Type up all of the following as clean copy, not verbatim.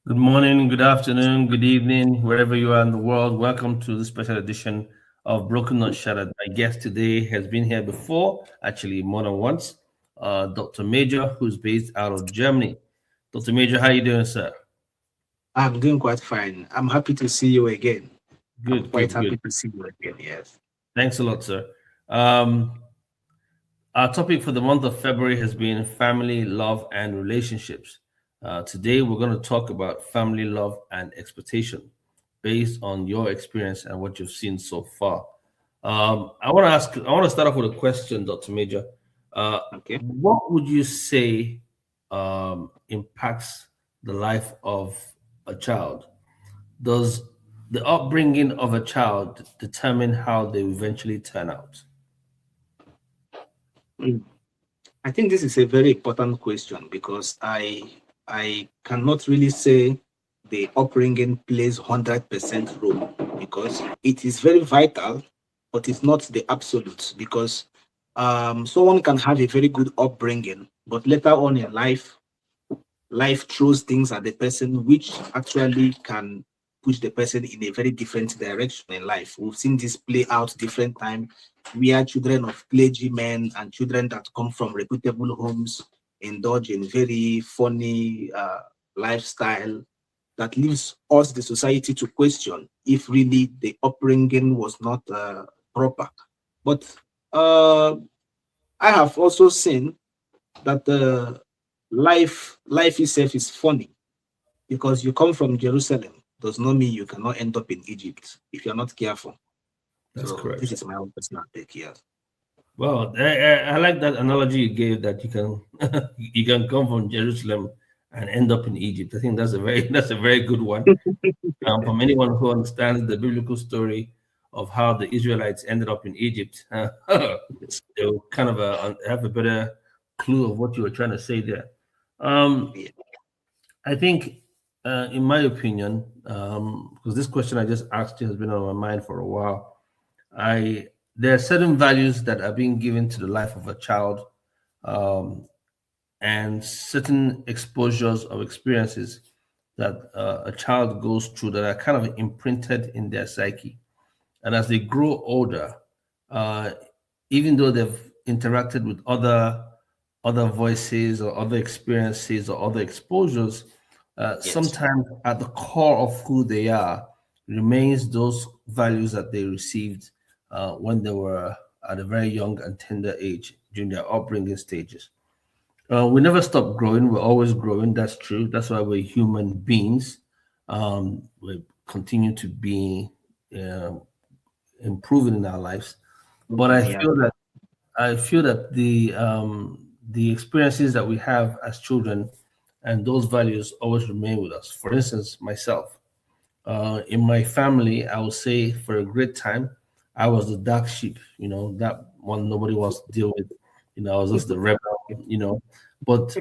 Good morning, good afternoon, good evening, wherever you are in the world. Welcome to this special edition of Broken Not Shattered. My guest today has been here before, actually more than once. Dr. Major, who's based out of Germany. Dr. Major, how you doing, sir? I'm doing quite fine. I'm happy to see you again. I'm Good, quite good, good. happy to see you again. Yes. Thanks a lot, sir. Um, our topic for the month of February has been family, love, and relationships. Today, we're going to talk about family, love, and expectation based on your experience and what you've seen so far. I want to start off with a question, Dr. Major. Okay. What would you say impacts the life of a child? Does the upbringing of a child determine how they eventually turn out? Mm. I think this is a very important question because I cannot really say the upbringing plays 100% role because it is very vital, but it's not the absolute because someone can have a very good upbringing, but later on in life throws things at the person which actually can push the person in a very different direction in life. We've seen this play out different time. We are children of clergymen and children that come from reputable homes indulge in very funny lifestyle that leaves us, the society, to question if really the upbringing was not proper. But uh, I have also seen that life itself is funny because you come from Jerusalem does not mean you cannot end up in Egypt if you're not careful. That's So this correct. is my own personal take here. Well, I like that analogy you gave that you can you can come from Jerusalem and end up in Egypt. I think that's a very that's a very good one. From anyone who understands the biblical story of how the Israelites ended up in Egypt, they'll kind of have a better clue of what you were trying to say there. Um, Yeah. I think, in my opinion, because this question I just asked you has been on my mind for a while, I there are certain values that are being given to the life of a child, um, and certain exposures of experiences that a child goes through that are kind of imprinted in their psyche. And as they grow older, uh, even though they've interacted with other voices or other experiences or other exposures, Yes. sometimes at the core of who they are remains those values that they received when they were at a very young and tender age during their upbringing stages. We never stop growing. We're always growing. That's true. That's why we're human beings. We continue to be uh, improving in our lives. But Yeah. I feel that the experiences that we have as children and those values always remain with us. For instance, myself, in my family, I would say for a great time, I was the dark sheep. You know, that one nobody wants to deal with. You know, I was just the rebel. You know, but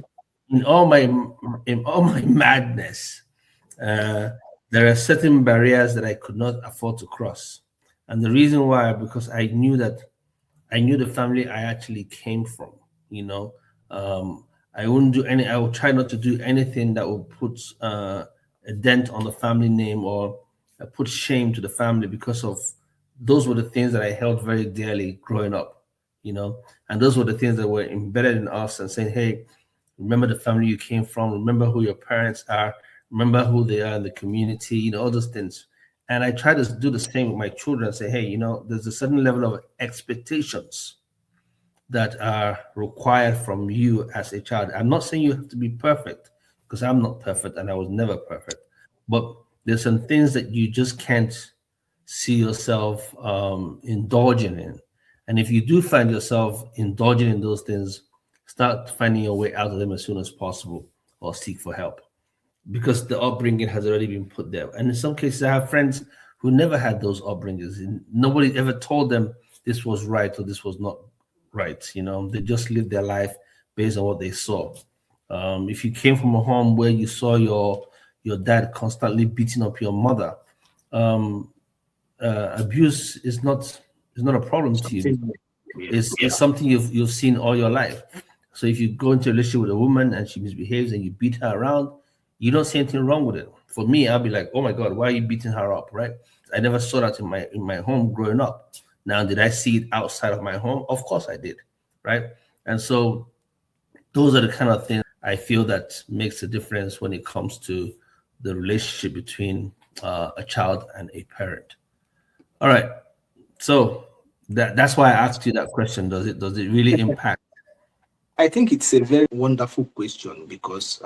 in all my in all my madness, uh, there are certain barriers that I could not afford to cross, and the reason why because I knew the family I actually came from. You know, um, I wouldn't do any. I would try not to do anything that would put a dent on the family name or put shame to the family because of those were the things that I held very dearly growing up. You know, and those were the things that were embedded in us and saying, "Hey, remember the family you came from. Remember who your parents are. Remember who they are in the community. You know, all those things." And I try to do the same with my children. Say, hey, you know, there's a certain level of expectations that are required from you as a child. I'm not saying you have to be perfect because I'm not perfect and I was never perfect. But there's some things that you just can't see yourself indulging in. And if you do find yourself indulging in those things, start finding your way out of them as soon as possible or seek for help because the upbringing has already been put there. And in some cases, I have friends who never had those upbringings. And nobody ever told them this was right or this was not right. You know, they just lived their life based on what they saw. If you came from a home where you saw your dad constantly beating up your mother, um, abuse is not a problem to you. Something. Yeah. It's something you've seen all your life. So if you go into a relationship with a woman and she misbehaves and you beat her around, you don't see anything wrong with it. For me, I'll be like, oh my God, why are you beating her up, right? I never saw that in my home growing up. Now, did I see it outside of my home? Of course I did, right? And so those are the kind of things I feel that makes a difference when it comes to the relationship between a child and a parent. All right. So that's why I asked you that question. Does it really impact? I think it's a very wonderful question because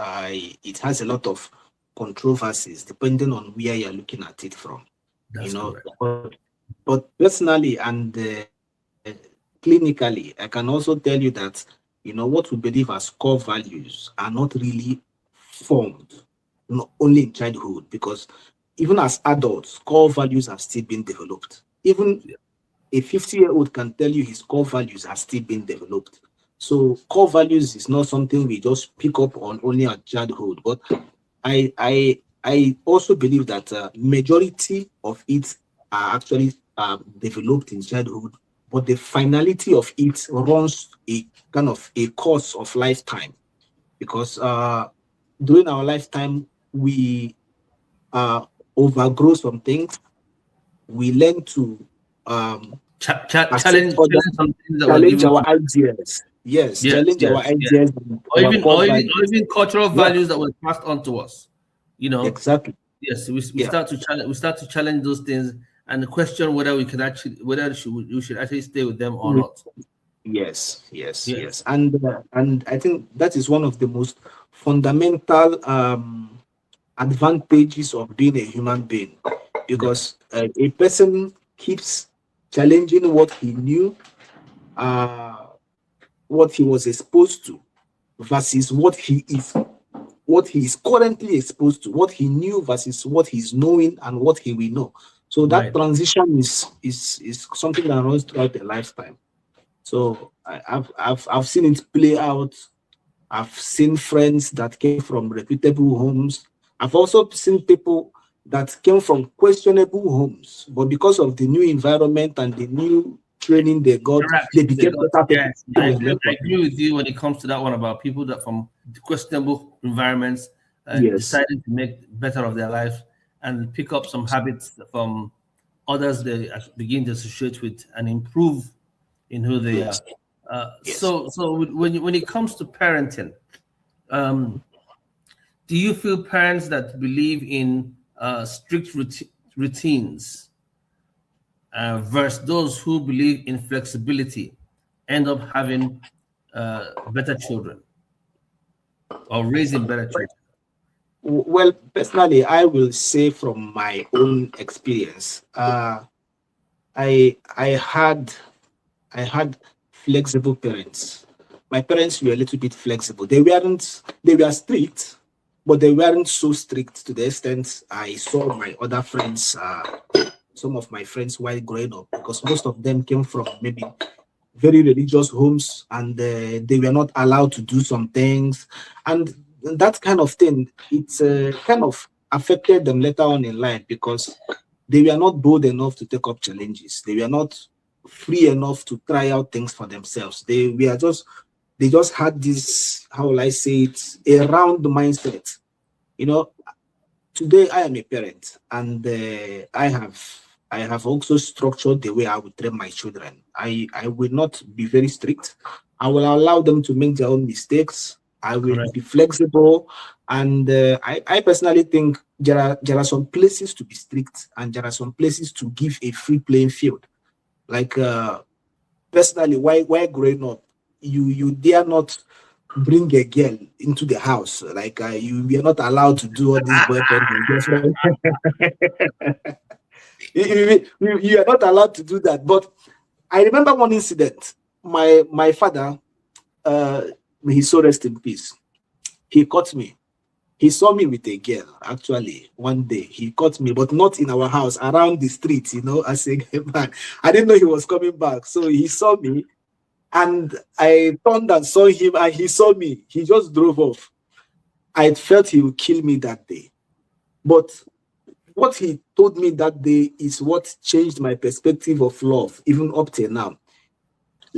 it has a lot of controversies depending on where you're looking at it from. That's correct. But personally and clinically, I can also tell you that what we believe as core values are not really formed, not only in childhood, because even as adults, core values have still been developed. Even a 50-year-old can tell you his core values are still being developed. So core values is not something we just pick up on only at childhood. But I also believe that majority of it are actually developed in childhood, but the finality of it runs a kind of a course of lifetime, because during our lifetime we overgrow some things. We learn to challenge our ideas. Yes, challenge our ideas. Or even cultural values that were passed on to us. Exactly. Yes, we start to challenge those things and question whether we should actually stay with them or not. Yes. And I think that is one of the most fundamental advantages of being a human being, because a person keeps challenging what he knew, what he was exposed to, versus what he is currently exposed to, what he knew versus what he's knowing and what he will know. So that transition is something that runs throughout their lifetime. So I've seen it play out. I've seen friends that came from reputable homes. I've also seen people that came from questionable homes, but because of the new environment and the new training they got, they became better people. I agree with you when it comes to that one about people that from questionable environments decided to make better of their life and pick up some habits from others they begin to associate with and improve in who they are. So when it comes to parenting, do you feel parents that believe in strict routines versus those who believe in flexibility end up having better children or raising better children? Well, personally, I will say from my own experience, I had flexible parents. My parents were a little bit flexible. They were strict, but they weren't so strict to the extent I saw my other friends, some of my friends while growing up, because most of them came from maybe very religious homes and they were not allowed to do some things. And that kind of thing, it's kind of affected them later on in life because they were not bold enough to take up challenges. They were not free enough to try out things for themselves. They just had this, how will I say it, a round mindset. Today I am a parent and I have also structured the way I would train my children. I will not be very strict. I will allow them to make their own mistakes. I will be flexible. And I personally think there are some places to be strict and there are some places to give a free playing field. Like personally, while growing up, you dare not bring a girl into the house. Like you are not allowed to do all these boyfriend and girlfriend. You are not allowed to do that. But I remember one incident. My father, may he so rest in peace, he caught me. He saw me with a girl, actually, one day. He caught me, but not in our house, around the street, as a man. I didn't know he was coming back. So he saw me, and I turned and saw him, and he saw me. He just drove off. I felt he would kill me that day. But what he told me that day is what changed my perspective of love, even up till now.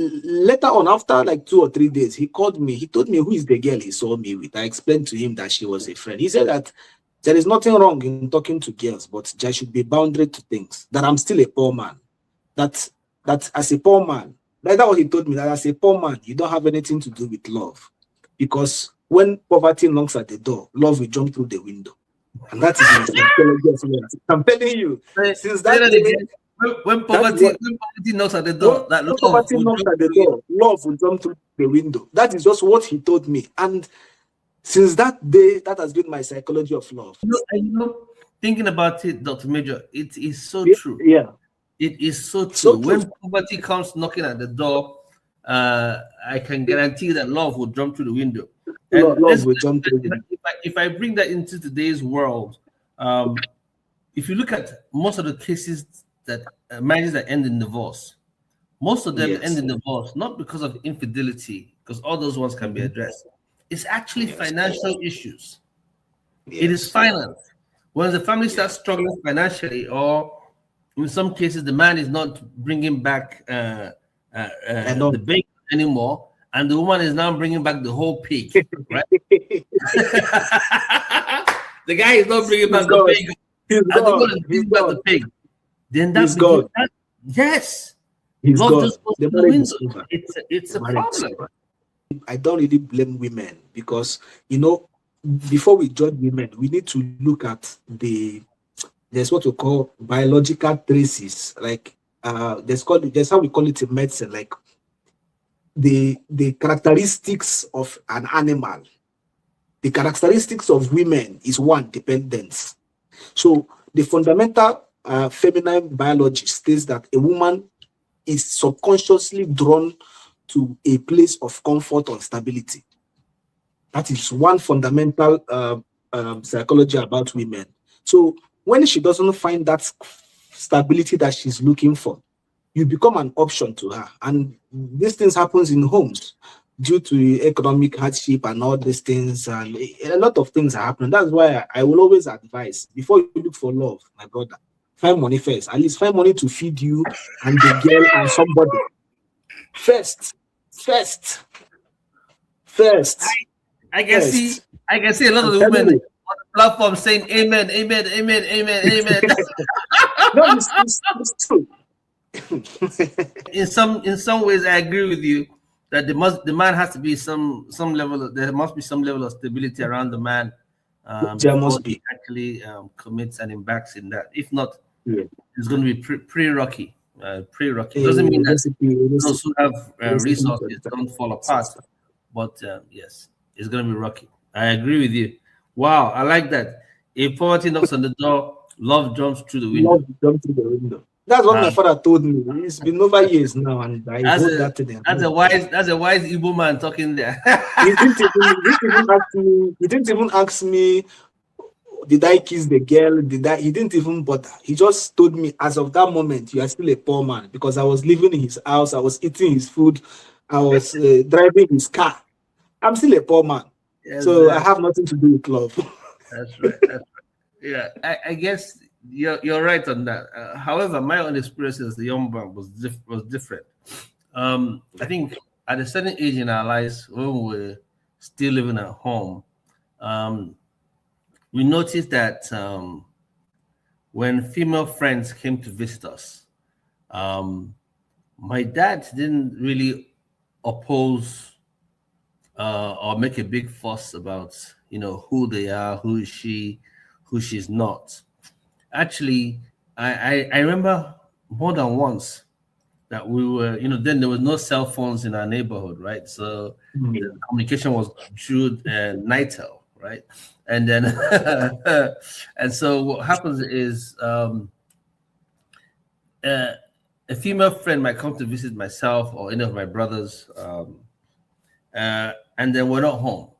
later on, after like 2 or 3 days, he called me. He told me who is the girl he saw me with. I explained to him that she was a friend. He said that there is nothing wrong in talking to girls, but there should be boundary to things. That I'm still a poor man. That as a poor man, that's what he told me. That as a poor man, you don't have anything to do with love, because when poverty knocks at the door, love will jump through the window, and that is my psychology of love. I'm telling you, since that day. When poverty knocks at the door, when poverty knocks at the door, love will jump through the window. That is just what he told me. And since that day, that has been my psychology of love. Thinking about it, Dr. Major, it is so true. Yeah. It is so true. When poverty comes knocking at the door, I can guarantee that love will jump through the window. Love will jump through the window. If I bring that into today's world, if you look at most of the cases that marriages that end in divorce, most of them end in divorce not because of infidelity, because all those ones can be addressed. It's actually financial issues. It is finance. When the family starts struggling financially, or in some cases the man is not bringing back the bacon anymore, and the woman is now bringing back the whole pig, right? The guy is not bringing back the pig, and the woman is bringing back the pig. Then that's God. Yes. Love just goes to the window. It's a problem. I don't really blame women, because before we judge women, we need to look at there's what we call biological traces. Like there's how we call it in medicine, like the characteristics of an animal. The characteristics of women is one, dependence. So the fundamental feminine biology states that a woman is subconsciously drawn to a place of comfort or stability. That is one fundamental psychology about women. So when she doesn't find that stability that she's looking for, you become an option to her. And these things happens in homes due to economic hardship and all these things, and a lot of things are happening. That's why I will always advise, before you look for love, my brother, find money first. At least find money to feed you and the girl and somebody. First. I can see a lot of the women on the platform saying amen, amen, amen, amen, amen. No, it's true. In some ways, I agree with you that the man has to be some level. There must be some level of stability around the man. There must be. Actually commits and embarks in that. If not, it's going to be pretty rocky. It doesn't mean that those who have resources don't fall apart, but yes, it's going to be rocky. I agree with you. Wow, I like that. If poverty knocks on the door, love jumps through the window. Love jumps through the window. That's what my father told me. It's been over years now, and I wrote that to them. That's a wise Igbo man talking there. He didn't even ask me, did I kiss the girl? He didn't even bother. He just told me, as of that moment, you are still a poor man, because I was living in his house, I was eating his food, I was driving his car. I'm still a poor man. Yes, so I have nothing to do with love. That's right. Yeah, I guess you're right on that. However, my own experience as a young man was different. I think at a certain age in our lives, when we were still living at home, we noticed that when female friends came to visit us, my dad didn't really oppose or make a big fuss about who they are, who is she, who she's not. Actually, I remember more than once that we were, then there was no cell phones in our neighborhood, right? So the communication was through Nitel, right? And then, and so what happens is a female friend might come to visit myself or any of my brothers, and then we're not home.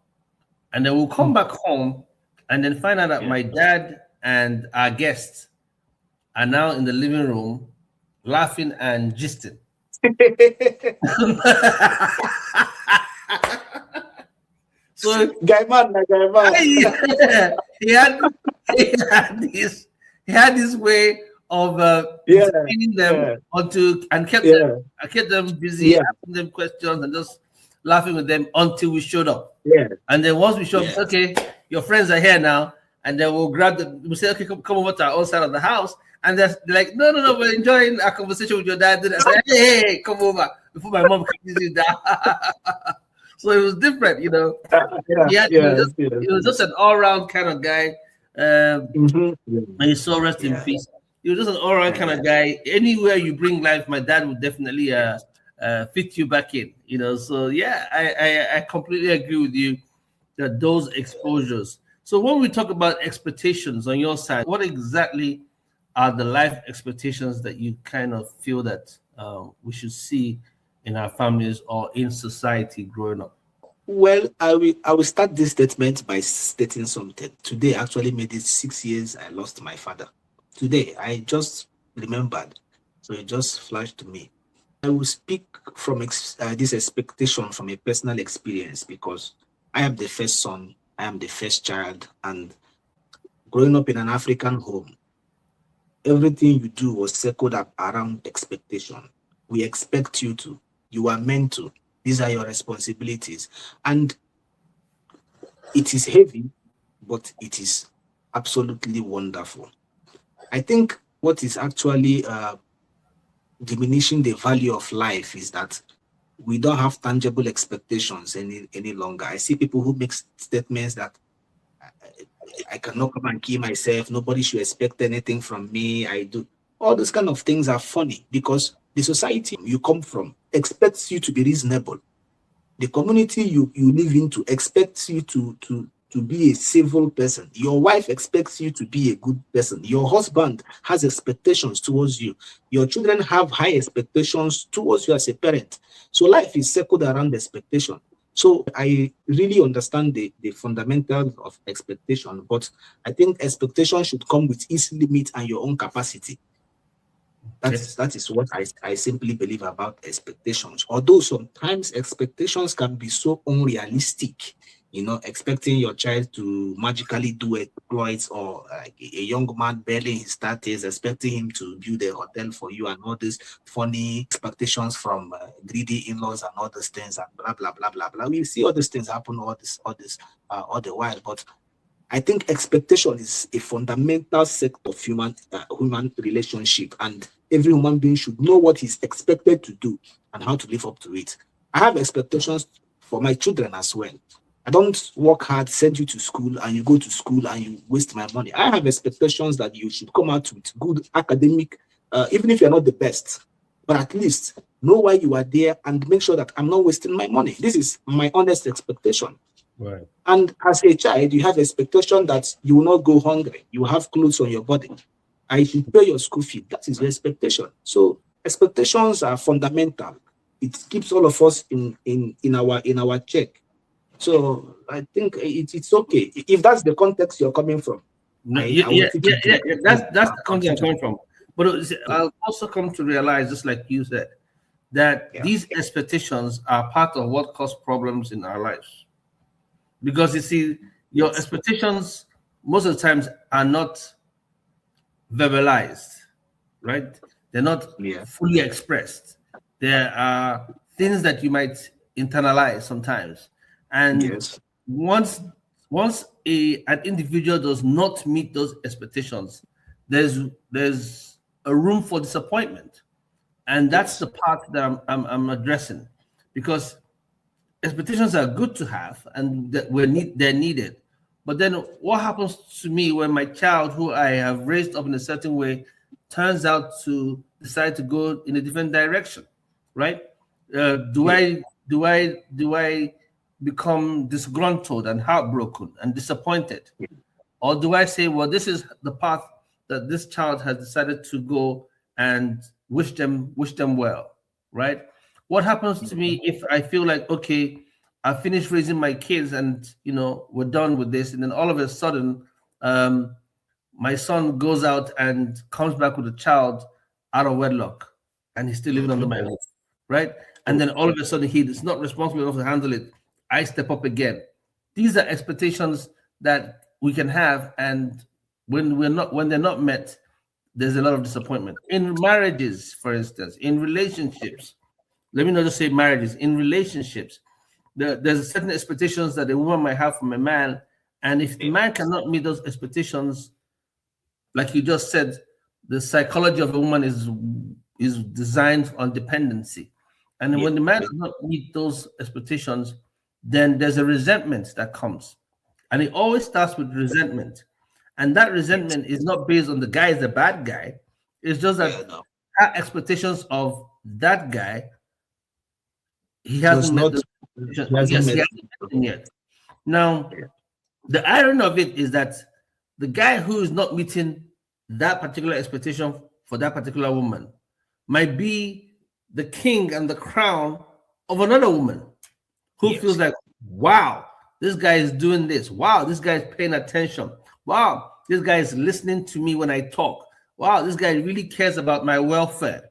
And then we'll come back home and then find out that my dad and our guests are now in the living room laughing and gisting. So guy man. He had this way of Yeah, entertaining them yeah, and yeah, I kept them busy, yeah, asking them questions and just laughing with them until we showed up. yeah, And then once we show up, yes. okay, your friends are here now, and then we'll say, okay, come over to our own side of the house. And they're like, no, we're enjoying our conversation with your dad. Then I said, hey, come over before my mom comes in down. So it was different, Yeah, yes, yes. He was just an all-round kind of guy. Mhm. May his soul rest in Yeah, peace. He was just an all-round kind of guy. Anywhere you bring life, my dad would definitely fit you back in. So yeah, I completely agree with you that those exposures. So when we talk about expectations on your side, what exactly are the life expectations that you kind of feel that we should see in our families or in society growing up? well, I will start this statement by stating something. Today actually made it 6 years I lost my father. Today, I just remembered. So it just flashed to me. I will speak from this expectation from a personal experience because I am the first son, I am the first child, and growing up in an African home, everything you do was circled up around expectation. We expect you to, you are meant to, these are your responsibilities. And it is heavy, but it is absolutely wonderful. I think what is actually diminishing the value of life is that we don't have tangible expectations any longer. I see people who make statements that I cannot come and kill myself. Nobody should expect anything from me. I do. All those kind of things are funny because the society you come from expects you to be reasonable. The community you live into expects you to be a civil person. Your wife expects you to be a good person. Your husband has expectations towards you. Your children have high expectations towards you as a parent. So life is circled around expectation. So I really understand the fundamentals of expectation, but I think expectation should come with its limit and your own capacity. That is what I simply believe about expectations. Although sometimes expectations can be so unrealistic, expecting your child to magically do exploits, or like a young man barely in his 30s, expecting him to build a hotel for you, and all these funny expectations from greedy in-laws and all those things, and blah blah blah blah blah. We see all these things happen all the while, but I think expectation is a fundamental set of human relationship, and every human being should know what he's expected to do and how to live up to it. I have expectations for my children as well. I don't work hard, send you to school, and you go to school and you waste my money. I have expectations that you should come out with good academic, even if you're not the best, but at least know why you are there and make sure that I'm not wasting my money. This is my honest expectation. Right. And as a child, you have expectation that you will not go hungry. You have clothes on your body. I should pay your school fee. That is your expectation. So expectations are fundamental. It keeps all of us in our check. So I think it's okay if that's the context you're coming from. No, I will take it to that's the context I'm coming from. But I'll also come to realize, just like you said, that these expectations are part of what cause problems in our lives. Because you see, your expectations most of the times are not verbalized, right? They're not fully expressed. There are things that you might internalize sometimes. And once an individual does not meet those expectations, there's a room for disappointment. And that's the part that I'm addressing, because expectations are good to have and they're needed. But then what happens to me when my child, who I have raised up in a certain way, turns out to decide to go in a different direction, right? Do I become disgruntled and heartbroken and disappointed? Or do I say, well, this is the path that this child has decided to go, and wish them well, right? What happens to me if I feel like, okay, I finished raising my kids and we're done with this, and then all of a sudden, my son goes out and comes back with a child out of wedlock, and he's still living under my roof, right? And then all of a sudden he is not responsible enough to handle it. I step up again. These are expectations that we can have, and when they're not met, there's a lot of disappointment. In marriages, for instance, in relationships, let me not just say marriages, in relationships, there's certain expectations that a woman might have from a man. And if the man cannot meet those expectations, like you just said, the psychology of a woman is designed on dependency. And when the man does not meet those expectations, then there's a resentment that comes. And it always starts with resentment. And that resentment is not based on the guy is a bad guy. It's just that our expectations of that guy, he hasn't met the expectations. He hasn't met them yet. Now, the irony of it is that the guy who is not meeting that particular expectation for that particular woman might be the king and the crown of another woman who feels like, wow, this guy is doing this. Wow, this guy is paying attention. Wow, this guy is listening to me when I talk. Wow, this guy really cares about my welfare.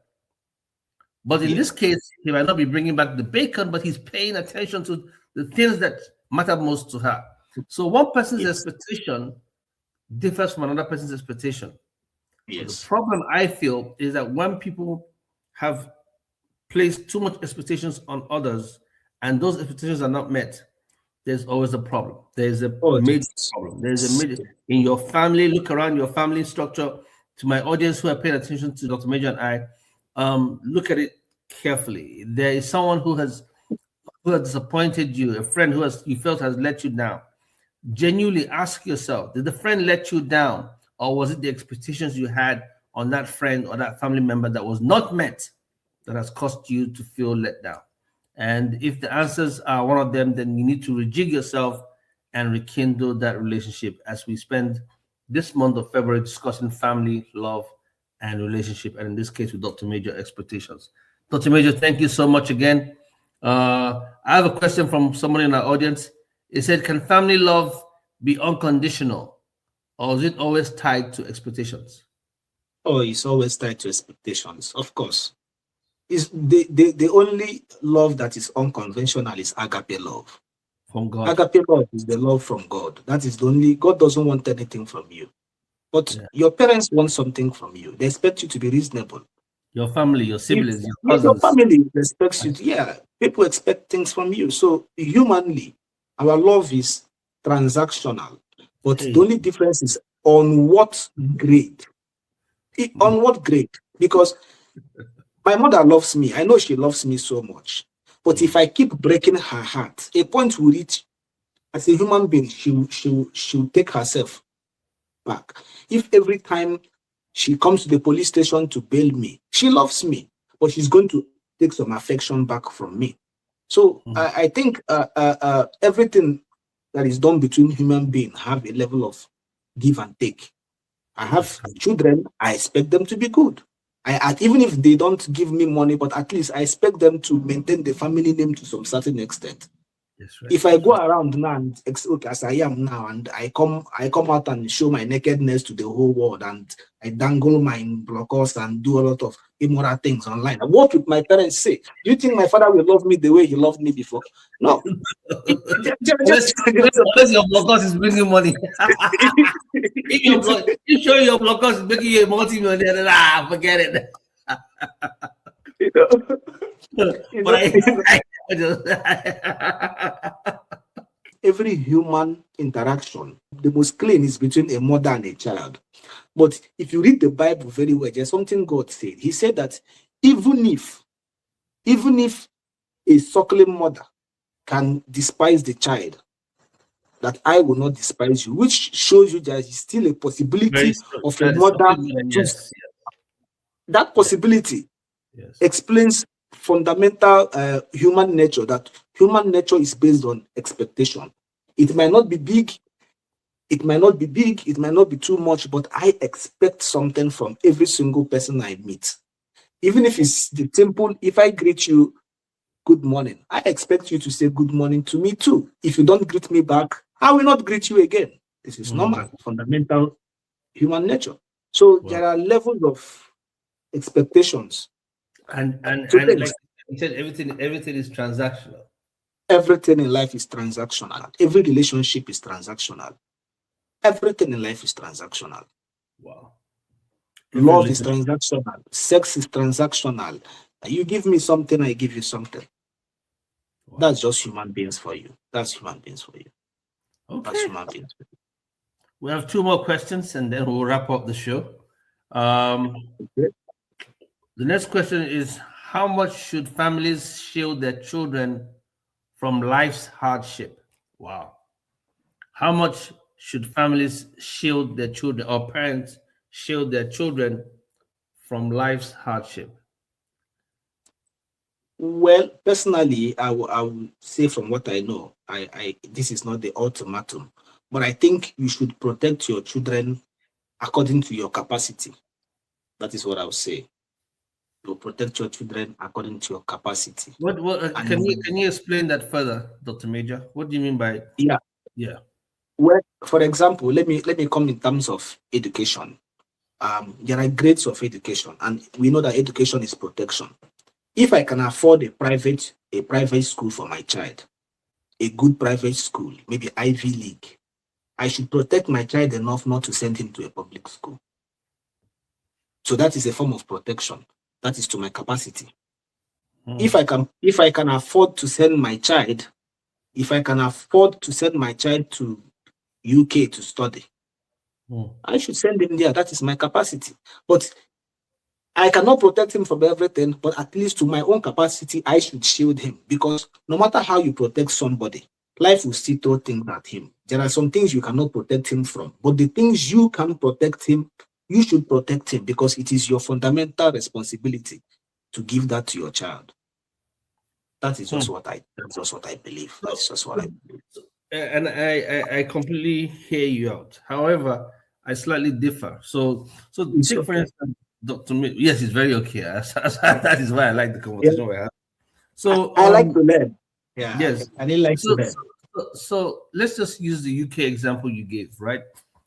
But in this case, he might not be bringing back the bacon, but he's paying attention to the things that matter most to her. So one person's expectation differs from another person's expectation. The problem I feel is that when people have placed too much expectations on others and those expectations are not met, there's always a problem. There's a major problem. There's a major in your family. Look around your family structure. To my audience who are paying attention to Dr. Major and I, look at it carefully. There is someone who has disappointed you, a friend who you felt has let you down. Genuinely ask yourself, did the friend let you down, or was it the expectations you had on that friend or that family member that was not met that has caused you to feel let down? And if the answers are one of them, then you need to rejig yourself and rekindle that relationship, as we spend this month of February discussing family, love, and relationship, and in this case with Dr. Major, expectations. Dr. Major, thank you so much again. I have a question from someone in our audience. It said, can family love be unconditional, or is it always tied to expectations? Oh, it's always tied to expectations, of course. Is the only love that is unconventional is agape love. From God. Agape love is the love from God. That is the only. God doesn't want anything from you, but your parents want something from you. They expect you to be reasonable. Your family, your siblings, your cousins. Your family expects you to, people expect things from you. So humanly, our love is transactional, but the only difference is on what grade. On what grade? Because my mother loves me. I know she loves me so much. But if I keep breaking her heart, a point will reach, as a human being, she'll take herself back. If every time she comes to the police station to bail me, she loves me, but she's going to take some affection back from me. So I think everything that is done between human beings have a level of give and take. I have children, I expect them to be good. Even if they don't give me money, but at least I expect them to maintain the family name to some certain extent. Right. If I go around now and as I am now, and I come out and show my nakedness to the whole world, and I dangle my blockers and do a lot of immoral things online, what would my parents say? Do you think my father will love me the way he loved me before? No. Unless your blockers is bringing money. If you show your blockers is making you a multi-millionaire, forget it. Every human interaction, the most clean is between a mother and a child. But if you read the Bible very well, there's something God said. He said that even if a suckling mother can despise the child, that I will not despise you, which shows you there is still a possibility of a mother. That possibility explains fundamental human nature, that human nature is based on expectation. It might not be big, it might not be too much, but I expect something from every single person I meet. Even if it's the simple, if I greet you, good morning, I expect you to say good morning to me too. If you don't greet me back, I will not greet you again. This is normal, fundamental human nature. So there are levels of expectations. And like you said, everything is transactional. Everything in life is transactional. Every relationship is transactional. Everything in life is transactional. Wow. Love is transactional. Sex is transactional. You give me something, I give you something. Wow. That's just human beings for you. That's human beings for you. Okay. That's human beings for you. We have 2 more questions and then we'll wrap up the show. Okay. The next question is, how much should families shield their children from life's hardship? Wow. How much should families shield their children, or parents shield their children from life's hardship? Well, personally, I will say from what I know, this is not the ultimatum, but I think you should protect your children according to your capacity. That is what I would say. You protect your children according to your capacity. Can you explain that further, Dr. Major? What do you mean by? Yeah. Well, for example, let me come in terms of education. There are grades of education, and we know that education is protection. If I can afford a private school for my child, a good private school, maybe Ivy League, I should protect my child enough not to send him to a public school. So that is a form of protection. That is to my capacity. If I can afford to send my child, to UK to study, I should send him there. That is my capacity. But I cannot protect him from everything, but at least to my own capacity, I should shield him. Because no matter how you protect somebody, life will still throw things at him. There are some things you cannot protect him from, but the things you can protect him, you should protect him, because it is your fundamental responsibility to give that to your child. That is just what I believe. That's just what I believe. And I completely hear you out. However, I slightly differ. So take for instance, Dr. Yes, it's very okay. That is why I like the conversation we have. So I like to learn. Yeah. Yes. I didn't like to learn. So let's just use the UK example you gave, right?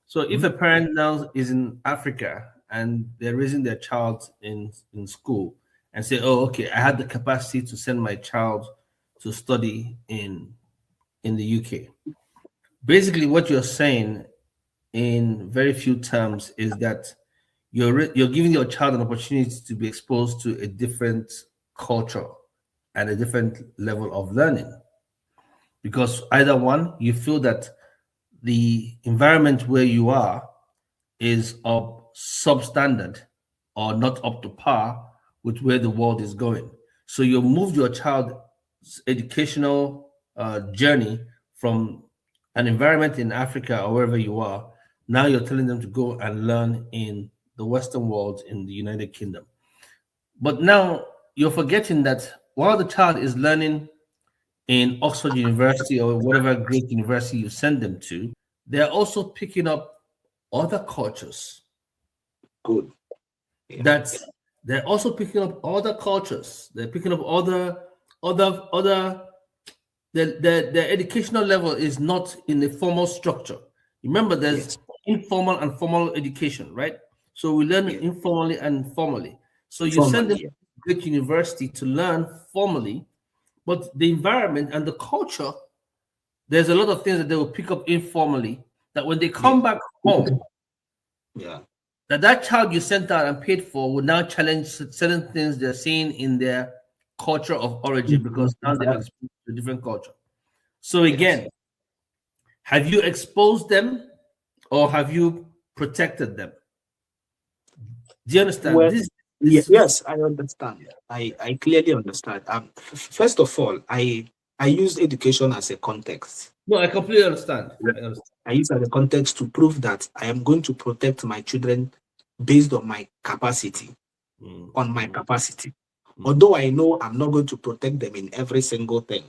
So if a parent now is in Africa and they're raising their child in school and say, oh, okay, I had the capacity to send my child to study in the UK. Basically, what you're saying in very few terms is that you're giving your child an opportunity to be exposed to a different culture and a different level of learning. Because either one, you feel that the environment where you are is of substandard or not up to par with where the world is going. So you moved your child's educational journey from an environment in Africa or wherever you are. Now you're telling them to go and learn in the Western world, in the United Kingdom. But now you're forgetting that while the child is learning in Oxford University or whatever great university you send them to, they're also picking up other cultures. Good. Yeah. They're also picking up other cultures. They're picking up other. Their educational level is not in the formal structure. Remember, there's informal and formal education, right? So we learn informally and formally. So you send them to a great university to learn formally, but the environment and the culture, there's a lot of things that they will pick up informally that when they come back home, that child you sent out and paid for will now challenge certain things they're seeing in their culture of origin, because now they've experienced a different culture. So again, have you exposed them or have you protected them? Do you understand? Well, yes, I understand. I clearly understand. First of all, I use education as a context. No, I completely understand. I use as a context to prove that I am going to protect my children based on my capacity. Although I know I'm not going to protect them in every single thing.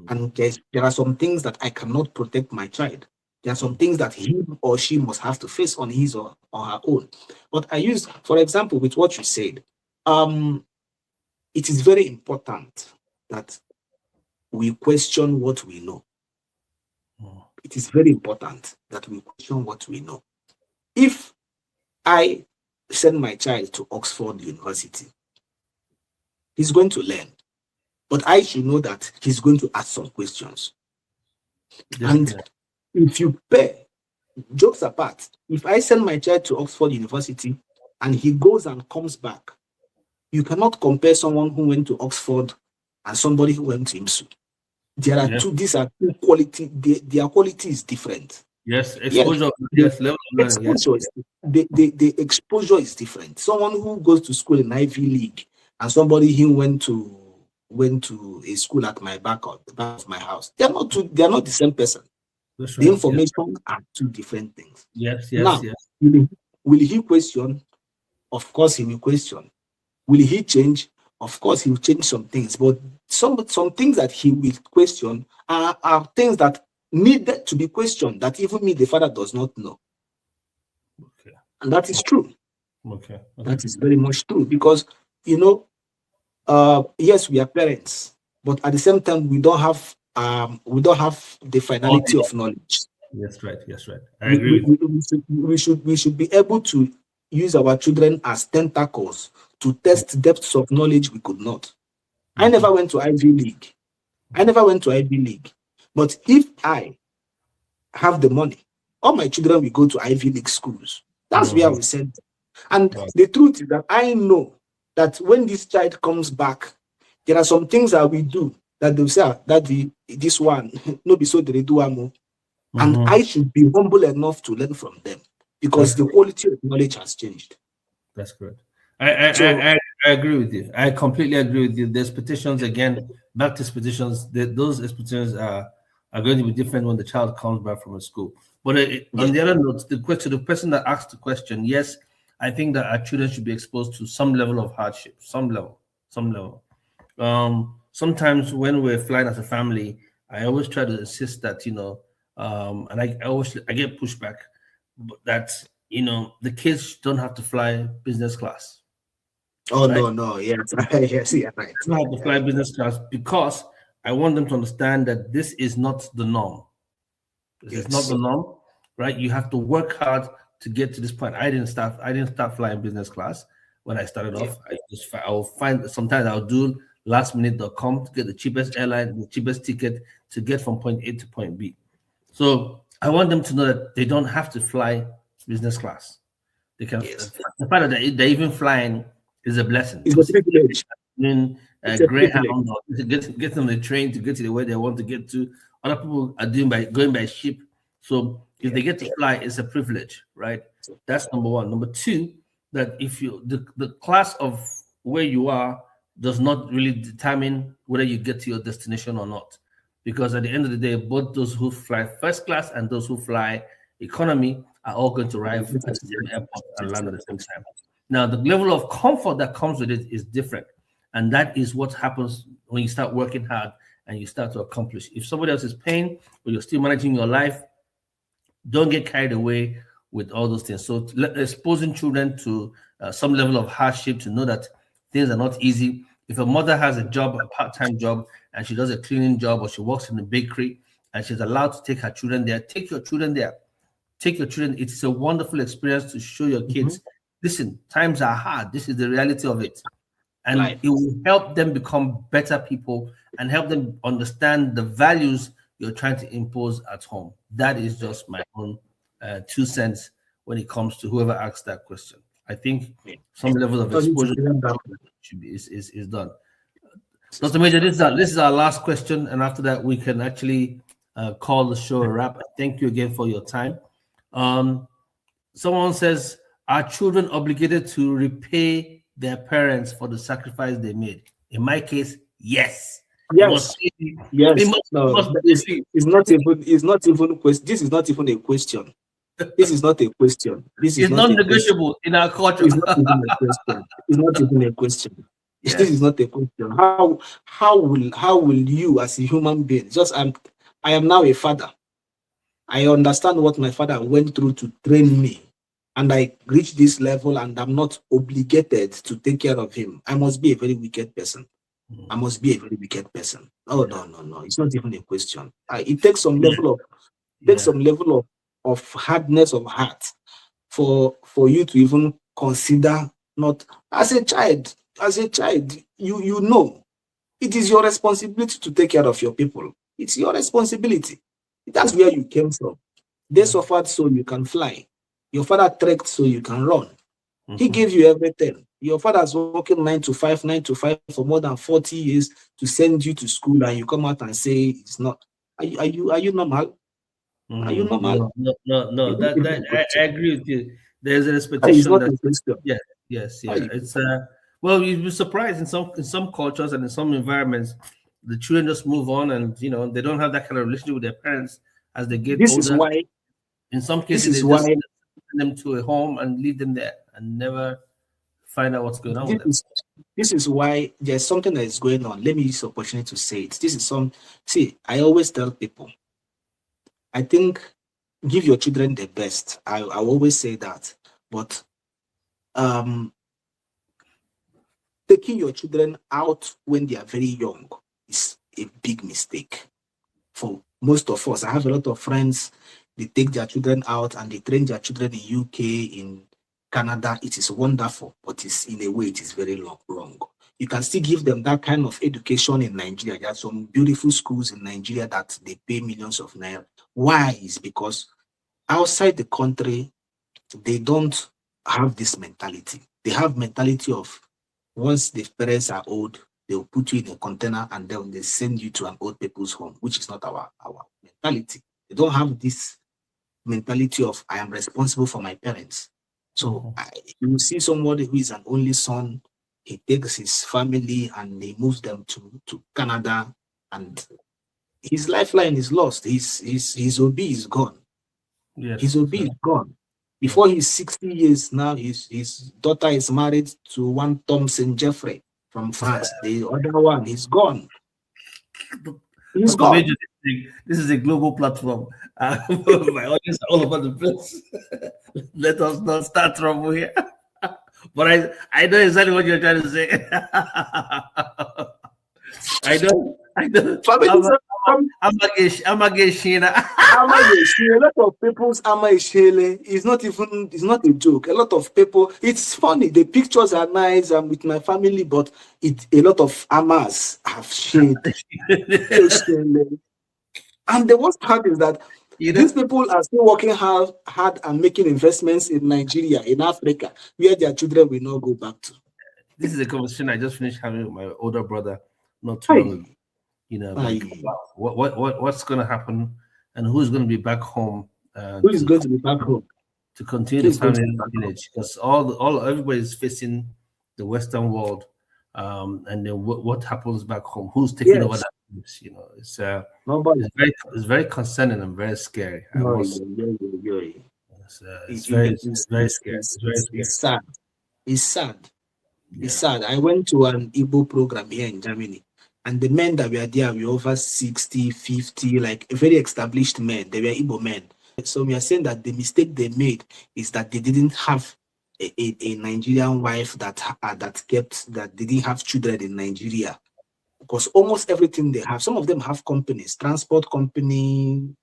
And there are some things that I cannot protect my child. There are some things that he or she must have to face on his or her own. But I use, for example, with what you said, it is very important that we question what we know. It is very important that we question what we know. If I send my child to Oxford University, he's going to learn. But I should know that he's going to ask some questions. And if you pay, jokes apart, if I send my child to Oxford University and he goes and comes back, you cannot compare someone who went to Oxford and somebody who went to IMSU. There are two, these are two quality, their quality is different. Yes, exposure, yes, level of learning, exposure the exposure is different. Someone who goes to school in Ivy League and somebody who went to a school at the back of my house, they are not the same person. That's The right, information are two different things. Yes, Now, yes. will he question? Of course he will question. Will he change? Of course he will change some things, but some things that he will question are things that needed to be questioned that even me, the father, does not know. Okay. And that is true. Okay. That is very much true, because yes, we are parents, but at the same time we don't have the finality of knowledge. Yes, right. I agree. We should be able to use our children as tentacles to test depths of knowledge we could not. I never went to Ivy League. But if I have the money, all my children will go to Ivy League schools. That's where we send them. And the truth is that I know that when this child comes back, there are some things that we do that they'll say that this one no be so they do amo. And I should be humble enough to learn from them, because the quality of knowledge has changed. That's good. I agree with you. I completely agree with you. The expectations, again, back to expectations, those expectations are going to be different when the child comes back from a school. But on the other note, the person that asked the question, yes, I think that our children should be exposed to some level of hardship, some level. Sometimes when we're flying as a family, I always try to insist that, and I get pushback, that, the kids don't have to fly business class. Oh, right? No, yes, yes, yeah, right. They don't have to fly business class, because I want them to understand that this is not the norm. This is not the norm, right? You have to work hard to get to this point. I didn't start flying business class when I started off. Sometimes I'll do lastminute.com to get the cheapest airline, the cheapest ticket to get from point A to point B. So I want them to know that they don't have to fly business class. They can. The fact that they're even flying is a blessing. It's a privilege. Greyhound, to get on the train to get to where they want to get to. Other people are going by ship. So if they get to fly, it's a privilege, right? That's number one. Number two, that if the class of where you are does not really determine whether you get to your destination or not. Because at the end of the day, both those who fly first class and those who fly economy are all going to arrive at the same airport and land at the same time. Now, the level of comfort that comes with it is different. And that is what happens when you start working hard and you start to accomplish. If somebody else is paying, but you're still managing your life, don't get carried away with all those things. So exposing children to some level of hardship, to know that things are not easy. If a mother has a job, a part-time job, and she does a cleaning job, or she works in a bakery, and she's allowed to take her children there, take your children there. Take your children. It's a wonderful experience to show your kids, listen, times are hard. This is the reality of it. And it will help them become better people and help them understand the values you're trying to impose at home. That is just my own 2 cents when it comes to whoever asked that question. I think some level of exposure is done. Dr. Major, this is our last question, and after that we can actually call the show a wrap. Thank you again for your time. Someone says, are children obligated to repay their parents for the sacrifice they made? In my case, yes. Yes. It's not even a question. This is not even a question. This is not a question. This is non-negotiable in our culture. It's not even a question. It's not even a question. Yes. This is not a question. How will you, as a human being, I am now a father. I understand what my father went through to train me, and I reached this level, and I'm not obligated to take care of him. I must be a very wicked person. I must be a very wicked person. Oh, no. It's not even a question. It takes some level of hardness of heart for you to even consider, not as a child. As a child, you know it is your responsibility to take care of your people. It's your responsibility. That's where you came from. They suffered so you can fly. Your father trekked so you can run. He gave you everything. Your father's working 9 to 5 for more than 40 years to send you to school, and you come out and say it's not. Are you normal? Are you normal? No. I agree with you. There's an It's expectation not that a question. yes. It's well, you'd be surprised in some cultures and in some environments, the children just move on, and they don't have that kind of relationship with their parents as they get This older. is why. In some This cases, is they why. just send them to a home and leave them there and never find out what's going on with them. This is why there's something that is going on. Let me use the opportunity to say it. This is see, I always tell people, I think give your children the best. I always say that. But taking your children out when they are very young is a big mistake for most of us. I have a lot of friends, they take their children out and they train their children in UK, in Canada. It is wonderful, but it's in a way it is very wrong. You can still give them that kind of education in Nigeria. There are some beautiful schools in Nigeria that they pay millions of naira. Why? Is because outside the country, they don't have this mentality. They have mentality of once the parents are old, they'll put you in a container and then they send you to an old people's home, which is not our mentality. They don't have this mentality of I am responsible for my parents. So you see somebody who is an only son, he takes his family and he moves them to Canada, and his lifeline is lost. His OB is gone. Yes, his OB is gone. Before he's 60 years now, his daughter is married to one Thompson Jeffrey from France. The other one, he's gone. He's gone. This is a global platform. My audience are all over the place. Let us not start trouble here. But I know exactly what you're trying to say. I know. I'm against Sheena. A lot of people's Ama is not a joke. A lot of people, it's funny. The pictures are nice. I'm with my family, but a lot of Amas have shade. And the worst part is that these people are still working hard and making investments in Nigeria, in Africa, where their children will not go back to. This is a conversation I just finished having with my older brother not too long ago. What's going to happen and who's going to be back home? Who is going to be back home to continue the family lineage? Because everybody's facing the Western world, and then what happens back home? Who's taking over that? It's very concerning and very scary. It's very scary. It's sad. It's sad. Yeah. It's sad. I went to an Igbo program here in Germany, and the men that were there were over 60, 50, like very established men. They were Igbo men. So we are saying that the mistake they made is that they didn't have a Nigerian wife that didn't have children in Nigeria. Because almost everything they have, some of them have companies, transport company,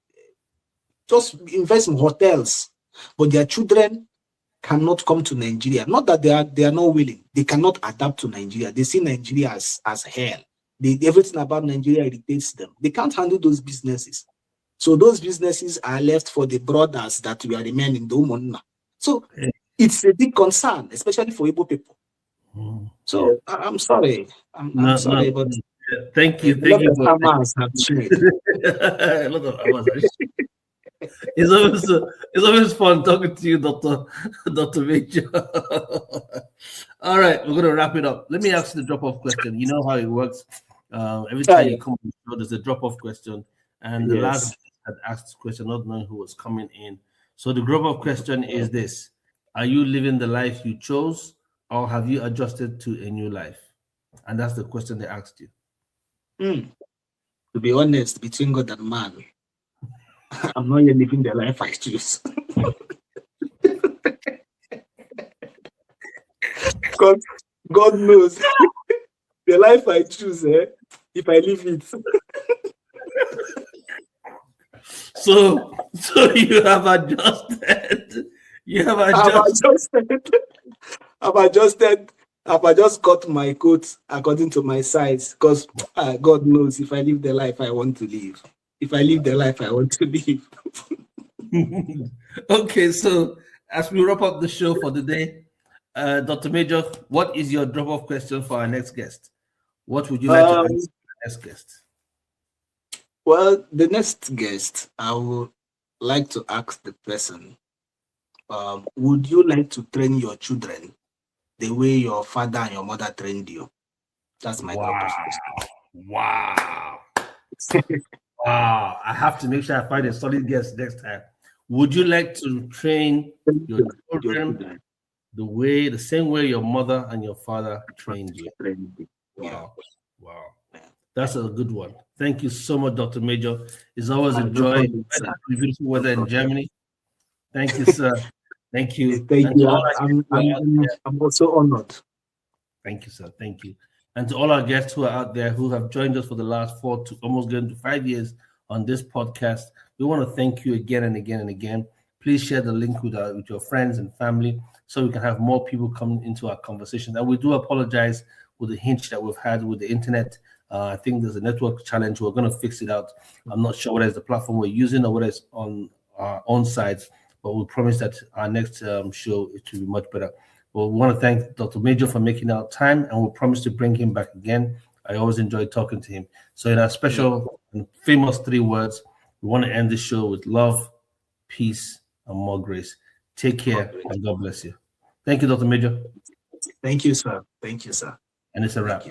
just invest in hotels, but their children cannot come to Nigeria. Not that they are not willing, they cannot adapt to Nigeria. They see Nigeria as hell. Everything about Nigeria irritates them. They can't handle those businesses. So those businesses are left for the brothers that we are remaining in the Umunna. So it's a big concern, especially for Igbo people. So I'm sorry. I'm sorry, but thank you. A lot of Hamas have changed. A lot of Hamas. It's always fun talking to you, Dr. Major. All right, we're going to wrap it up. Let me ask you the drop-off question. You know how it works. Every time you come on the show, there's a drop-off question. And the last had asked this question, not knowing who was coming in. So the drop-off question is this. Are you living the life you chose, or have you adjusted to a new life? And that's the question they asked you. To be honest, between God and man, I'm not yet living the life I choose. God knows the life I choose, if I live it. So you have adjusted. I've just got my coat according to my size, because God knows if I live the life I want to live. If I live the life I want to live. Okay, so as we wrap up the show for the day, Dr. Major, what is your drop-off question for our next guest? What would you like to ask our next guest? Well, the next guest, I would like to ask the person, would you like to train your children the way your father and your mother trained you? That's my drop-off question. Wow. Wow. I have to make sure I find a solid guest next time. Would you like to train your children the same way your mother and your father trained you? Wow. Wow. That's a good one. Thank you so much, Dr. Major. It's always a joy. Beautiful weather in Germany. Thank you, sir. Thank you. Thank you. I'm also honored. Thank you, sir. Thank you. And to all our guests who are out there who have joined us for the last 4 to almost going to 5 years on this podcast, we want to thank you again and again and again. Please share the link with your friends and family so we can have more people come into our conversation. And we do apologize with the hinge that we've had with the internet. I think there's a network challenge. We're going to fix it out. I'm not sure whether it's the platform we're using or whether it's on our own sides, but we promise that our next show it will be much better. Well, we want to thank Dr. Major for making our time, and we promise to bring him back again. I always enjoy talking to him. So in our special and famous 3 words, we want to end the show with love, peace, and more grace. Take care, and God bless you. Thank you, Dr. Major. Thank you, sir. Thank you, sir. And it's a wrap.